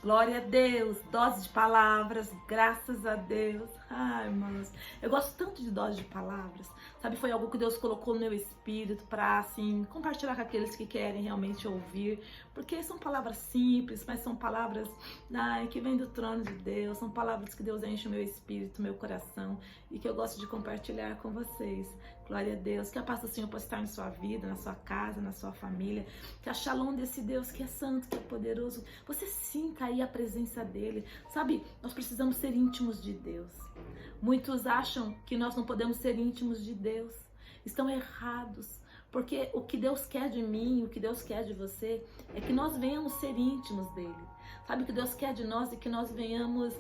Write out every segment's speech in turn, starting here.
Glória a Deus, dose de palavras, graças a Deus. Ai, irmãos, eu gosto tanto de dose de palavras, sabe? Foi algo que Deus colocou no meu espírito para, assim, compartilhar com aqueles que querem realmente ouvir, porque são palavras simples, mas são palavras, ai, que vêm do trono de Deus, são palavras que Deus enche o meu espírito, o meu coração e que eu gosto de compartilhar com vocês. Glória a Deus, que a paz do Senhor possa estar na sua vida, na sua casa, na sua família, que a shalom desse Deus que é santo, que é poderoso, você sinta aí a presença dele, sabe? Nós precisamos ser íntimos de Deus. Muitos acham que nós não podemos ser íntimos de Deus, estão errados, porque o que Deus quer de mim, o que Deus quer de você, é que nós venhamos ser íntimos dele, sabe? O que Deus quer de nós é que nós venhamos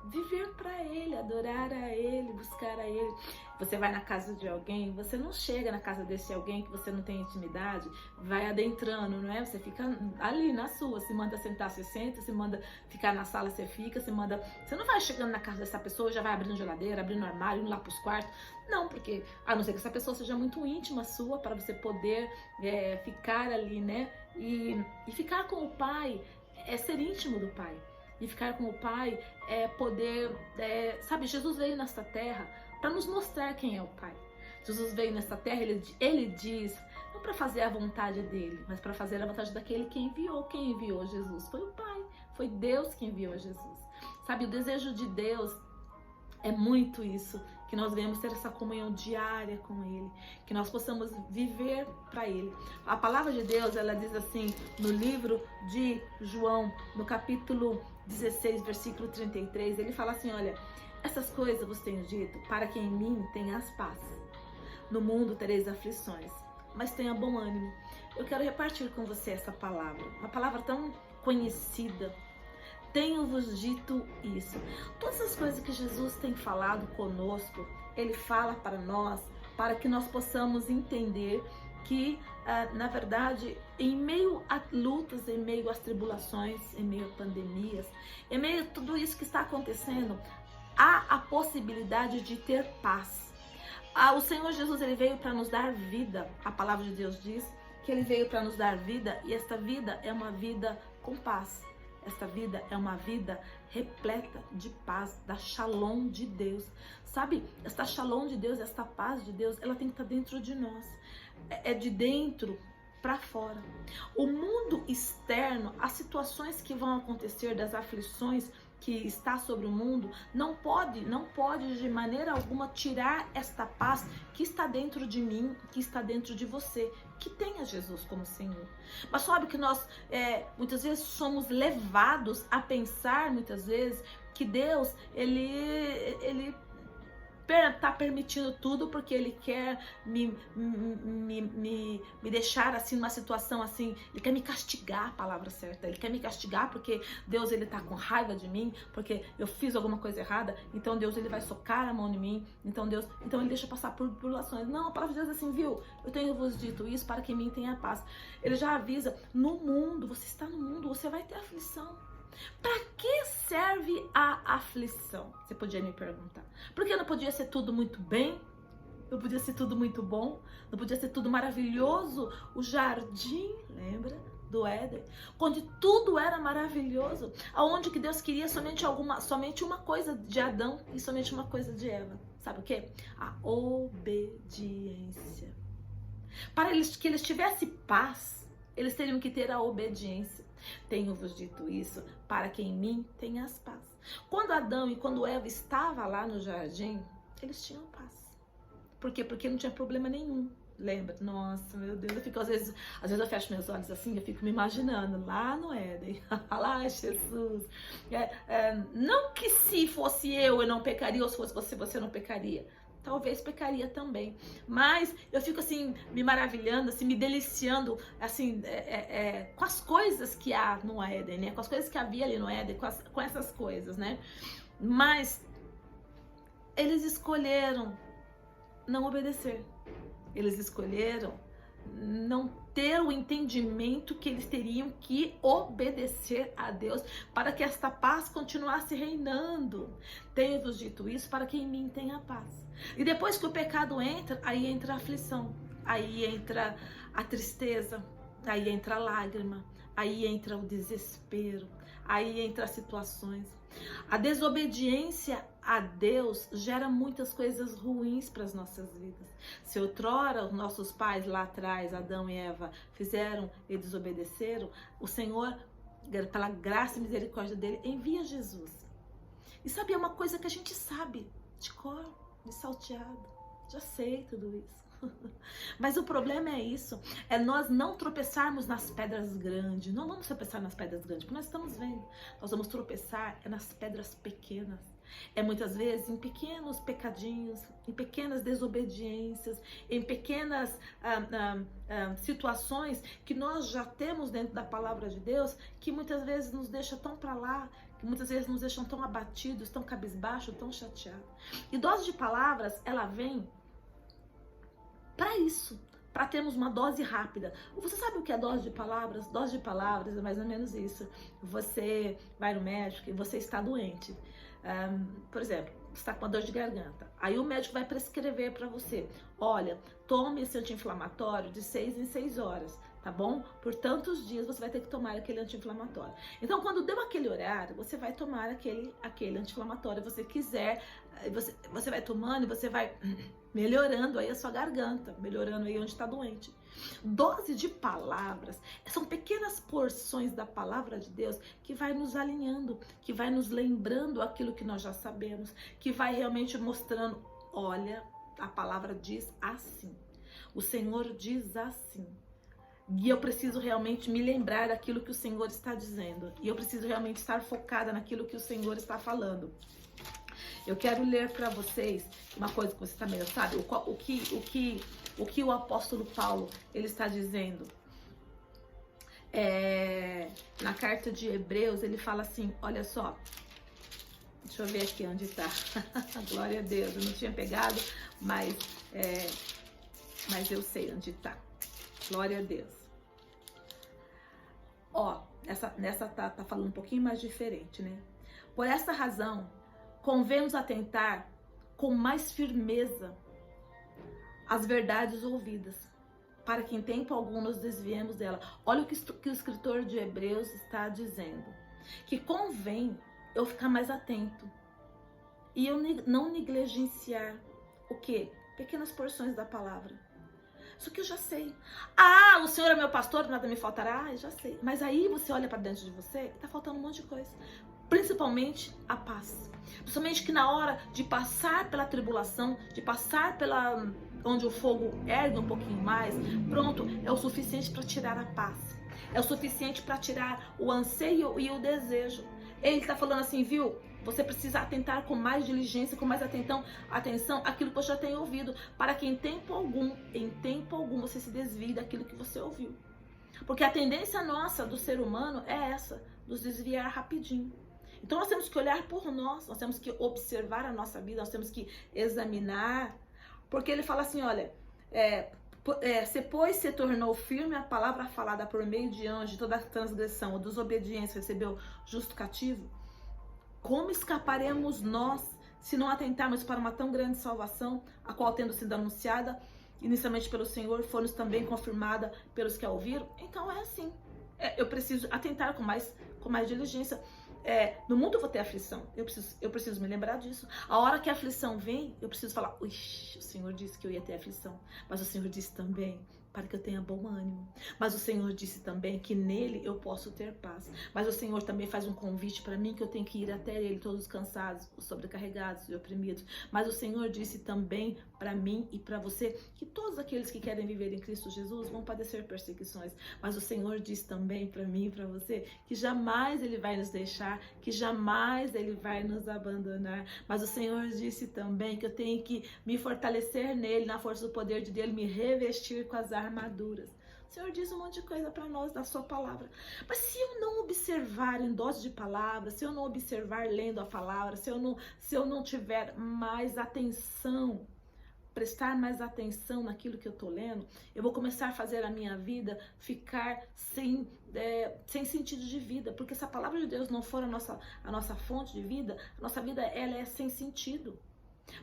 viver para Ele, adorar a Ele, buscar a Ele. Você vai na casa de alguém, você não chega na casa desse alguém que você não tem intimidade, vai adentrando, não é? Você fica ali na sua, se manda sentar, você senta, se manda ficar na sala, você fica, se manda... Você não vai chegando na casa dessa pessoa, já vai abrindo geladeira, abrindo armário, indo lá pros quartos. Não, porque a não ser que essa pessoa seja muito íntima sua, para você poder ficar ali, né? E ficar com o Pai, ser íntimo do Pai. E ficar com o Pai é poder, sabe, Jesus veio nesta terra para nos mostrar quem é o Pai. Jesus veio nesta terra, ele diz, não para fazer a vontade dele, mas para fazer a vontade daquele que enviou. Quem enviou Jesus? Foi o Pai, foi Deus que enviou Jesus. Sabe, o desejo de Deus é muito isso, que nós venhamos ter essa comunhão diária com Ele, que nós possamos viver para Ele. A palavra de Deus, ela diz assim, no livro de João, no capítulo 16, versículo 33, ele fala assim, olha, essas coisas vos tenho dito, para que em mim tenhas paz. No mundo tereis aflições, mas tenha bom ânimo. Eu quero repartir com você essa palavra, uma palavra tão conhecida. Tenho-vos dito isso. Todas as coisas que Jesus tem falado conosco, Ele fala para nós, para que nós possamos entender que, na verdade, em meio a lutas, em meio às tribulações, em meio a pandemias, em meio a tudo isso que está acontecendo, há a possibilidade de ter paz. O Senhor Jesus, Ele veio para nos dar vida. A palavra de Deus diz que Ele veio para nos dar vida, e esta vida é uma vida com paz. Esta vida é uma vida repleta de paz, da shalom de Deus. Sabe, esta shalom de Deus, esta paz de Deus, ela tem que estar dentro de nós. É de dentro para fora. O mundo externo, as situações que vão acontecer, das aflições que está sobre o mundo, não pode de maneira alguma tirar esta paz que está dentro de mim, que está dentro de você, que tenha Jesus como Senhor. Mas sabe que nós muitas vezes somos levados a pensar, muitas vezes, que Deus, ele está permitindo tudo porque Ele quer me deixar assim numa situação assim, Ele quer me castigar, a palavra certa, Ele quer me castigar porque Deus, Ele tá com raiva de mim, porque eu fiz alguma coisa errada, então Deus, Ele vai socar a mão em mim, então Ele deixa passar por tribulações. Não, a palavra de Deus é assim, viu? Eu tenho vos dito isso para que em mim tenha paz. Ele já avisa, no mundo, você está no mundo, você vai ter aflição. Para que serve a aflição? Você podia me perguntar. Porque não podia ser tudo muito bem? Não podia ser tudo muito bom? Não podia ser tudo maravilhoso? O jardim, lembra? Do Éden, onde tudo era maravilhoso, aonde que Deus queria somente uma coisa de Adão e somente uma coisa de Eva. Sabe o quê? A obediência. Para que eles tivessem paz, eles teriam que ter a obediência. Tenho-vos dito isso para que em mim tenhas paz. Quando Adão e quando Eva estavam lá no jardim, eles tinham paz. Por quê? Porque não tinha problema nenhum. Lembra? Nossa, meu Deus, eu fico, às vezes eu fecho meus olhos assim, eu fico me imaginando lá no Éden. Lá, Jesus. Não que se fosse eu não pecaria, ou se fosse você não pecaria. Talvez pecaria também, mas eu fico assim, me maravilhando, assim, me deliciando, assim, com as coisas que há no Éden, né? Com as coisas que havia ali no Éden, com essas coisas, né? Mas eles escolheram não obedecer, eles escolheram não ter o entendimento que eles teriam que obedecer a Deus para que esta paz continuasse reinando. Tenho-vos dito isso para que em mim tenha paz. E depois que o pecado entra, aí entra a aflição, aí entra a tristeza, aí entra a lágrima, aí entra o desespero, aí entra as situações. A desobediência a Deus gera muitas coisas ruins para as nossas vidas. Se outrora os nossos pais lá atrás, Adão e Eva, fizeram e desobedeceram, o Senhor, pela graça e misericórdia dele, envia Jesus. E sabe, é uma coisa que a gente sabe, de cor, de salteado, já sei tudo isso. Mas o problema é isso, é nós não tropeçarmos nas pedras grandes. Não vamos tropeçar nas pedras grandes, porque nós estamos vendo. Nós vamos tropeçar nas pedras pequenas. É muitas vezes em pequenos pecadinhos, em pequenas desobediências, em pequenas situações que nós já temos dentro da palavra de Deus, que muitas vezes nos deixa tão para lá, que muitas vezes nos deixam tão abatidos, tão cabisbaixos, tão chateados. E dose de palavras, ela vem para isso, para termos uma dose rápida. Você sabe o que é dose de palavras? Dose de palavras é mais ou menos isso. Você vai no médico e você está doente. Por exemplo, você está com uma dor de garganta. Aí o médico vai prescrever para você: olha, tome esse anti-inflamatório de 6 em 6 horas, tá bom? Por tantos dias você vai ter que tomar aquele anti-inflamatório. Então, quando deu aquele horário, você vai tomar aquele anti-inflamatório. Se você quiser, você vai tomando e você vai melhorando aí a sua garganta, melhorando aí onde está doente. Dose de palavras são pequenas porções da palavra de Deus que vai nos alinhando, que vai nos lembrando aquilo que nós já sabemos, que vai realmente mostrando: olha, a palavra diz assim, o Senhor diz assim. E eu preciso realmente me lembrar daquilo que o Senhor está dizendo. E eu preciso realmente estar focada naquilo que o Senhor está falando. Eu quero ler para vocês uma coisa que você também sabe, o que o apóstolo Paulo ele está dizendo. Na carta de Hebreus, ele fala assim, olha só, deixa eu ver aqui onde está. Glória a Deus, eu não tinha pegado, mas eu sei onde está. Glória a Deus. Ó, nessa tá falando um pouquinho mais diferente, né? Por essa razão, convém-nos atentar com mais firmeza às verdades ouvidas, para que em tempo algum nos desviemos dela. Olha o que o escritor de Hebreus está dizendo, que convém eu ficar mais atento e eu não negligenciar o quê? Pequenas porções da palavra. Isso que eu já sei. Ah, o Senhor é meu pastor, nada me faltará. Eu já sei. Mas aí você olha para dentro de você e tá faltando um monte de coisa. Principalmente a paz. Principalmente que na hora de passar pela tribulação, de passar pela onde o fogo ergue um pouquinho mais, pronto, é o suficiente para tirar a paz. É o suficiente para tirar o anseio e o desejo. Ele tá falando assim, viu? Você precisa atentar com mais diligência, com mais atenção àquilo que você já tem ouvido, para que em tempo algum você se desvie daquilo que você ouviu. Porque a tendência nossa do ser humano é essa, nos desviar rapidinho. Então nós temos que olhar por nós temos que observar a nossa vida, nós temos que examinar, porque ele fala assim, olha, depois se tornou firme a palavra falada por meio de anjo, toda a transgressão ou desobediência recebeu justo cativo. Como escaparemos nós se não atentarmos para uma tão grande salvação, a qual, tendo sido anunciada inicialmente pelo Senhor, foi-nos também confirmada pelos que a ouviram? Então é assim, eu preciso atentar com mais diligência. No mundo eu vou ter aflição, eu preciso me lembrar disso. A hora que a aflição vem, eu preciso falar, o Senhor disse que eu ia ter aflição, mas o Senhor disse também para que eu tenha bom ânimo. Mas o Senhor disse também que nele eu posso ter paz. Mas o Senhor também faz um convite para mim que eu tenho que ir até ele, todos os cansados, os sobrecarregados e oprimidos. Mas o Senhor disse também para mim e para você que todos aqueles que querem viver em Cristo Jesus vão padecer perseguições. Mas o Senhor disse também para mim e para você que jamais ele vai nos deixar, que jamais ele vai nos abandonar. Mas o Senhor disse também que eu tenho que me fortalecer nele, na força do poder de Deus, me revestir com as armaduras. O Senhor diz um monte de coisa para nós da sua palavra. Mas se eu não observar em dose de palavra, se eu não observar lendo a palavra, se eu não tiver mais atenção, prestar mais atenção naquilo que eu tô lendo, eu vou começar a fazer a minha vida ficar sem sentido de vida, porque se a palavra de Deus não for a nossa fonte de vida, a nossa vida ela é sem sentido.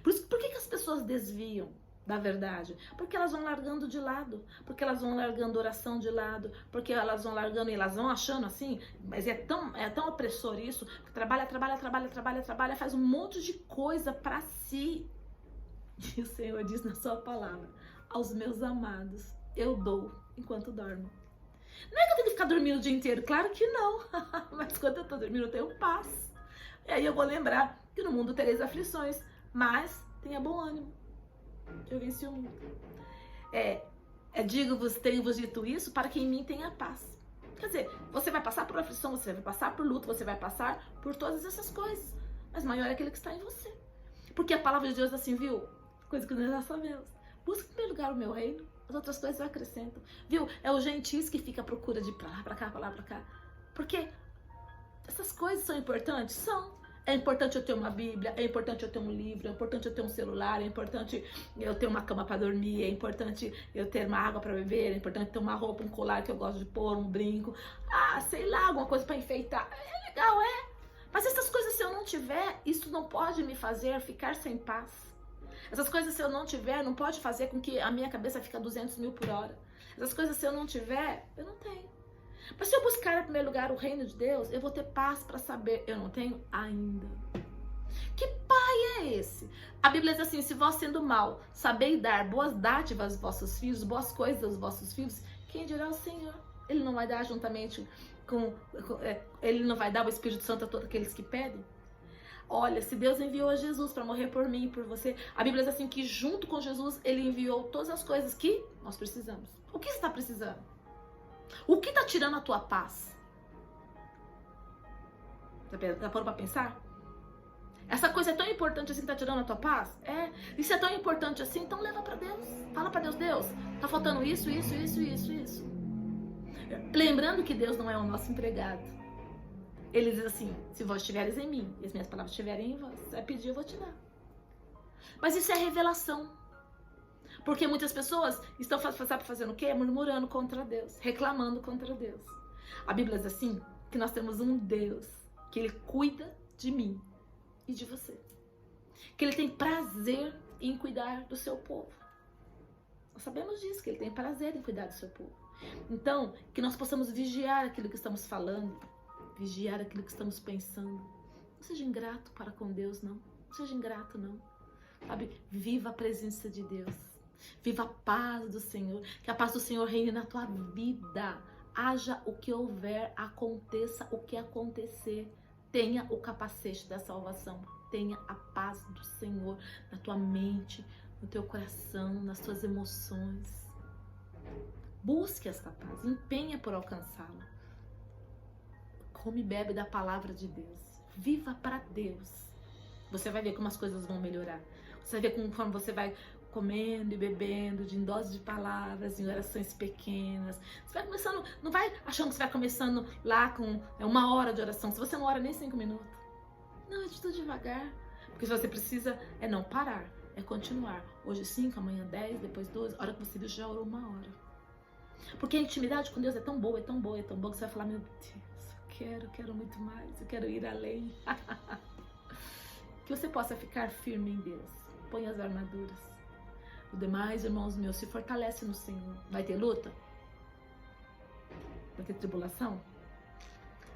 Por que as pessoas desviam? da verdade, porque elas vão largando de lado, porque elas vão largando oração de lado, porque elas vão largando e elas vão achando assim, mas é tão opressor isso, que trabalha, faz um monte de coisa para si. E o Senhor diz na sua palavra: aos meus amados eu dou enquanto dormo. Não é que eu tenho que ficar dormindo o dia inteiro, claro que não, mas quando eu tô dormindo eu tenho paz. E aí eu vou lembrar que no mundo tereis aflições, mas tenha bom ânimo. Eu venci o mundo. Digo-vos, tenho-vos dito isso para que em mim tenha paz. Quer dizer, você vai passar por aflição, você vai passar por luto, você vai passar por todas essas coisas. Mas maior é aquele que está em você. Porque a palavra de Deus assim, viu? Coisa que nós já sabemos. Busca em primeiro lugar o meu reino, as outras coisas acrescentam. Viu? É o gentis que fica à procura de pra lá, pra cá. Porque essas coisas são importantes? São. É importante eu ter uma Bíblia, é importante eu ter um livro, é importante eu ter um celular, é importante eu ter uma cama para dormir, é importante eu ter uma água para beber, é importante ter uma roupa, um colar que eu gosto de pôr, um brinco, sei lá, alguma coisa para enfeitar. É legal, é. Mas essas coisas, se eu não tiver, isso não pode me fazer ficar sem paz. Essas coisas, se eu não tiver, não pode fazer com que a minha cabeça fique a 200 mil por hora. Essas coisas, se eu não tiver, eu não tenho. Mas se eu buscar em primeiro lugar o reino de Deus, eu vou ter paz para saber, eu não tenho ainda. Que pai é esse? A Bíblia diz assim: se vós sendo mal, sabeis dar boas dádivas aos vossos filhos, boas coisas aos vossos filhos, quem dirá o Senhor? Ele não vai dar juntamente ele não vai dar o Espírito Santo a todos aqueles que pedem? Olha, se Deus enviou a Jesus para morrer por mim e por você, a Bíblia diz assim que junto com Jesus, ele enviou todas as coisas que nós precisamos. O que você está precisando? O que está tirando a tua paz? Já parou para pensar? Essa coisa é tão importante assim que está tirando a tua paz? Isso é tão importante assim, então leva para Deus. Fala para Deus: Deus, tá faltando isso. Lembrando que Deus não é o nosso empregado. Ele diz assim: se vós estiveres em mim e as minhas palavras estiverem em vós, você vai pedir, eu vou te dar. Mas isso é revelação. Porque muitas pessoas estão fazendo o quê? Murmurando contra Deus, reclamando contra Deus. A Bíblia diz assim, que nós temos um Deus, que Ele cuida de mim e de você. Que Ele tem prazer em cuidar do seu povo. Nós sabemos disso, que Ele tem prazer em cuidar do seu povo. Então, que nós possamos vigiar aquilo que estamos falando, vigiar aquilo que estamos pensando. Não seja ingrato para com Deus, não. Não seja ingrato, não. Sabe? Viva a presença de Deus. Viva a paz do Senhor. Que a paz do Senhor reine na tua vida. Haja o que houver, aconteça o que acontecer. Tenha o capacete da salvação. Tenha a paz do Senhor na tua mente, no teu coração, nas tuas emoções. Busque esta paz. Empenha por alcançá-la. Come e bebe da palavra de Deus. Viva para Deus. Você vai ver como as coisas vão melhorar. Você vai ver conforme você vai comendo e bebendo em doses de palavras, em orações pequenas. Você vai começando, não vai achando que você vai começando lá com 1 hora de oração. Se você não ora nem 5 minutos. Não, é de tudo devagar. Porque você precisa não parar, é continuar. Hoje 5, amanhã 10, depois 12. A hora que você viu, já orou 1 hora. Porque a intimidade com Deus é tão boa, que você vai falar: meu Deus, eu quero muito mais, eu quero ir além. Que você possa ficar firme em Deus. Põe as armaduras. Os demais, irmãos meus, se fortalece no Senhor. Vai ter luta? Vai ter tribulação?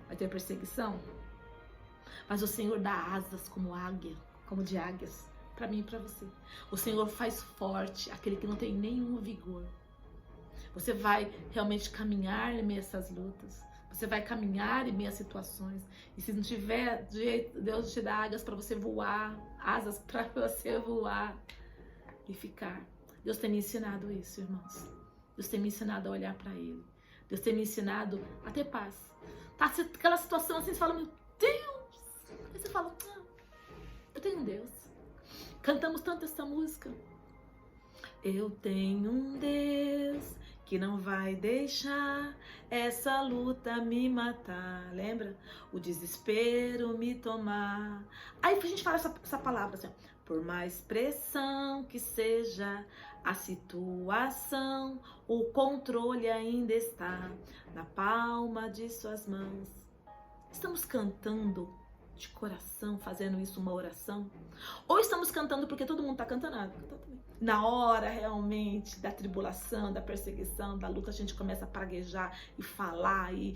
Vai ter perseguição? Mas o Senhor dá asas como águia, como de águias, para mim e para você. O Senhor faz forte aquele que não tem nenhum vigor. Você vai realmente caminhar em meio a essas lutas. Você vai caminhar em meio a situações. E se não tiver jeito, Deus te dá asas para você voar, asas para você voar e ficar. Deus tem me ensinado isso, irmãos. Deus tem me ensinado a olhar para Ele. Deus tem me ensinado a ter paz. Tá aquela situação assim, você fala: meu Deus! Aí você fala: não, eu tenho um Deus. Cantamos tanto essa música. Eu tenho um Deus que não vai deixar essa luta me matar. Lembra? O desespero me tomar. Aí a gente fala essa palavra assim: por mais pressão que seja a situação, o controle ainda está na palma de suas mãos. Estamos cantando de coração, fazendo isso uma oração? Ou estamos cantando porque todo mundo está cantando? Na hora realmente da tribulação, da perseguição, da luta, a gente começa a praguejar e falar e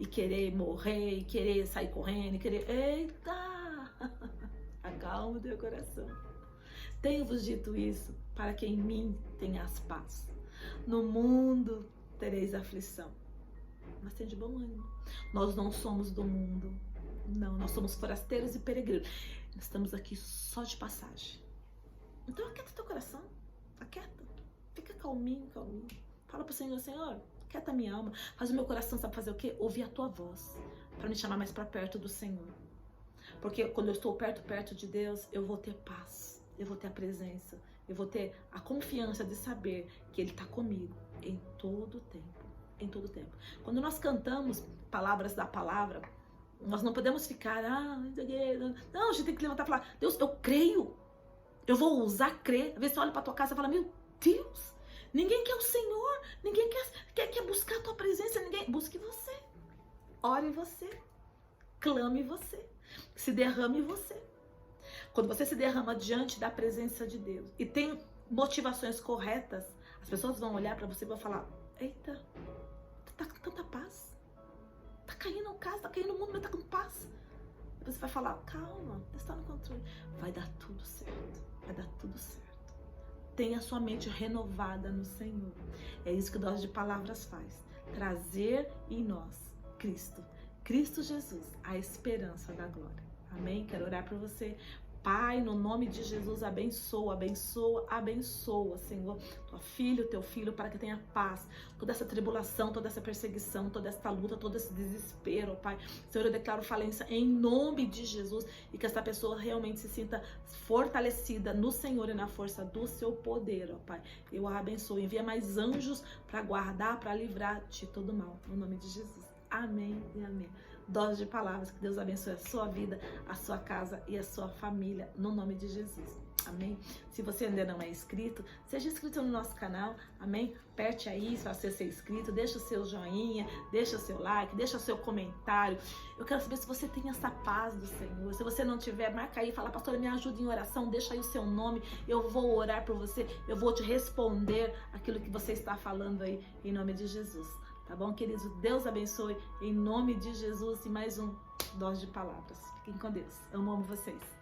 querer morrer, e querer sair correndo, e querer... Eita! Acalma o teu coração. Tenho-vos dito isso para que em mim tenhas paz. No mundo tereis aflição. Mas tem de bom ânimo. Nós não somos do mundo. Não, nós somos forasteiros e peregrinos. Nós estamos aqui só de passagem. Então aquieta teu coração. Aquieta. Fica calminho, calminho. Fala pro Senhor, Senhor, aquieta minha alma. Faz o meu coração, sabe fazer o quê? Ouvir a tua voz. Para me chamar mais para perto do Senhor. Porque quando eu estou perto de Deus, eu vou ter paz. Eu vou ter a presença. Eu vou ter a confiança de saber que Ele está comigo em todo o tempo. Em todo o tempo. Quando nós cantamos palavras da palavra, nós não podemos ficar, não, a gente tem que levantar e falar, Deus, eu creio, eu vou usar crer. Às vezes você olha para tua casa e fala, meu Deus, ninguém quer o Senhor, ninguém quer buscar a tua presença, ninguém, busque você, ore você, clame você, se derrame você. Quando você se derrama diante da presença de Deus e tem motivações corretas, as pessoas vão olhar para você e vão falar, eita, tá com tanta paz. Tá caindo o caso, tá caindo o mundo, mas tá com paz. Depois você vai falar, calma, Deus está no controle. Vai dar tudo certo, vai dar tudo certo. Tenha sua mente renovada no Senhor. É isso que o Dose de Palavras faz. Trazer em nós Cristo. Cristo Jesus, a esperança da glória. Amém? Quero orar por você. Pai, no nome de Jesus, abençoa, abençoa, abençoa, Senhor, tua filha, teu filho, para que tenha paz, toda essa tribulação, toda essa perseguição, toda essa luta, todo esse desespero, Pai. Senhor, eu declaro falência em nome de Jesus e que essa pessoa realmente se sinta fortalecida no Senhor e na força do seu poder, ó Pai. Eu a abençoo, envia mais anjos para guardar, para livrar de todo mal, no nome de Jesus. Amém e amém. Dose de palavras, que Deus abençoe a sua vida, a sua casa e a sua família, no nome de Jesus. Amém? Se você ainda não é inscrito, seja inscrito no nosso canal, amém? Aperte aí para você ser inscrito, deixa o seu joinha, deixa o seu like, deixa o seu comentário. Eu quero saber se você tem essa paz do Senhor. Se você não tiver, marca aí, fala, pastora, me ajuda em oração, deixa aí o seu nome, eu vou orar por você, eu vou te responder aquilo que você está falando aí, em nome de Jesus. Tá bom, queridos? Deus abençoe em nome de Jesus e mais um Dose de Palavras. Fiquem com Deus. Eu amo vocês.